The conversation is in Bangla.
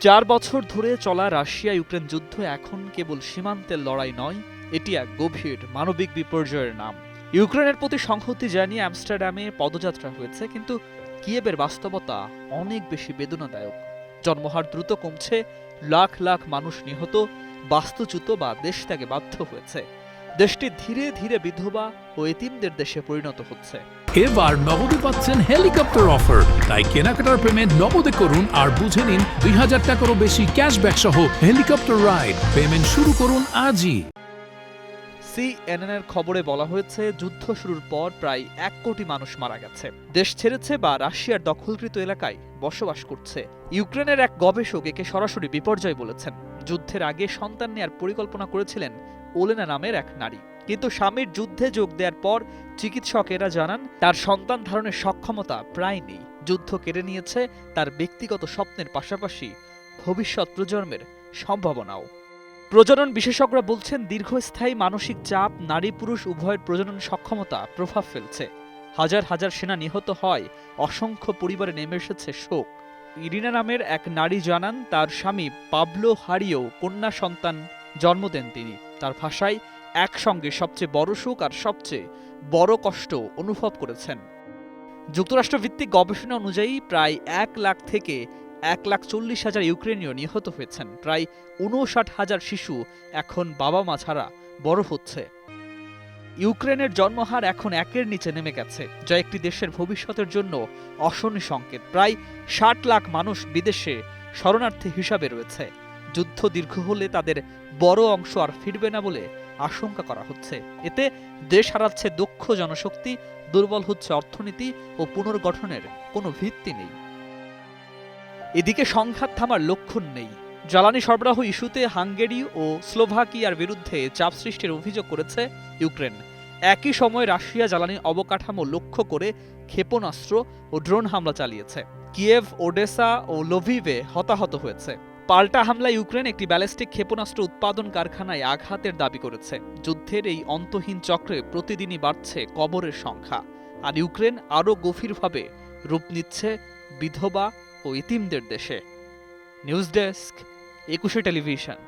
4 বছর ধরে চলা রাশিয়া ইউক্রেন যুদ্ধ এখন কেবল সীমান্তের লড়াই নয়, এটি এক গভীর মানবিক বিপর্যয়ের নাম। ইউক্রেনের প্রতি সংহতি জানিয়ে আমস্টারডামে পদযাত্রা হয়েছে, কিন্তু কিয়েভের বাস্তবতা অনেক বেশি বেদনাদায়ক। জন্মহার দ্রুত কমছে, লাখ লাখ মানুষ নিহত, বাস্তুচ্যুত বা দেশ ত্যাগে বাধ্য হয়েছে। দেশটি ধীরে ধীরে বিধবা ও এতিমদের দেশে পরিণত হচ্ছে। এবার নগদে পাচ্ছেন হেলিকপ্টার অফার, তাই কেনাকাটার পেমেন্ট নগদে করুন আর বুঝে নিন 2000 টাকারও বেশি ক্যাশব্যাক সহ হেলিকপ্টার রাইড। পেমেন্ট শুরু করুন আজই। সিএনএনের খবরে বলা হয়েছে, যুদ্ধ শুরুর পর প্রায় 1 কোটি মানুষ মারা গেছে, দেশ ছেড়েছে বা রাশিয়ার দখলকৃত এলাকায় বসবাস করছে। ইউক্রেনের এক গবেষক একে সরাসরি বিপর্যয় বলেছেন। যুদ্ধের আগে সন্তান নেয়ার পরিকল্পনা করেছিলেন ওলেনা নামের এক নারী, কিন্তু স্বামীর যুদ্ধে যোগ দেওয়ার পর চিকিৎসকেরা জানান তার সন্তান ধারণের সক্ষমতা প্রায় নেই। যুদ্ধ কেড়ে নিয়েছে তার ব্যক্তিগত স্বপ্নের পাশাপাশি ভবিষ্যৎ প্রজন্মের সম্ভাবনাও। প্রজনন বিশেষজ্ঞরা বলছেন, দীর্ঘস্থায়ী মানসিক চাপ নারী পুরুষ উভয়ের প্রজনন সক্ষমতা প্রভাব ফেলছে। হাজার হাজার সেনা নিহত হয়, অসংখ্য পরিবারে নেমে এসেছে শোক। ইরিনা নামের এক নারী জানান, তার স্বামী পাবলো হারিয়েও কন্যা সন্তান জন্ম দেন তিনি। তার ভাষায়, একসঙ্গে সবচেয়ে বড় সুখ আর সবচেয়ে বড় কষ্ট অনুভব করেছেন। যুক্তরাষ্ট্রভিত্তিক গবেষণা অনুযায়ী প্রায় 1 লাখ থেকে 1,40,000 ইউক্রেনীয় নিহত হয়েছেন। প্রায় 59,000 শিশু এখন বাবা মা ছাড়া বড় হচ্ছে। ইউক্রেনের জন্মহার এখন 1-এর নিচে নেমে গেছে, যা একটি দেশের ভবিষ্যতের জন্য অশনি সংকেত। প্রায় 60 লাখ মানুষ বিদেশে শরণার্থী হিসাবে রয়েছে। যুদ্ধ দীর্ঘ হলে তাদের বড় অংশ আর ফিরবে না বলে আশঙ্কা করা হচ্ছে। এতে দেশ হারাচ্ছে দক্ষ জনশক্তি, দুর্বল হচ্ছে অর্থনীতি ও পুনর্গঠনের কোনো ভিত্তি নেই। এদিকে সংঘাত থামার লক্ষণ নেই। জ্বালানি সরবরাহ ইস্যুতে হাঙ্গেরি ও স্লোভাকিয়ার বিরুদ্ধে চাপ সৃষ্টির অভিযোগ করেছে ইউক্রেন। একই সময় রাশিয়া জ্বালানি অবকাঠামো লক্ষ্য করে ক্ষেপণাস্ত্র ও ড্রোন হামলা চালিয়েছে। কিয়েভ, ওডেসা ও লভিভে হতাহত হয়েছে। পাল্টা হামলায় ইউক্রেন একটি ব্যালিস্টিক ক্ষেপণাস্ত্র উৎপাদন কারখানায় আঘাতের দাবি করেছে। যুদ্ধের এই অন্তহীন চক্রে প্রতিদিনই বাড়ছে কবরের সংখ্যা, আর ইউক্রেন আরও গভীরভাবে রূপ নিচ্ছে বিধবা ও ইতিমদের দেশে। News desk, 21 television.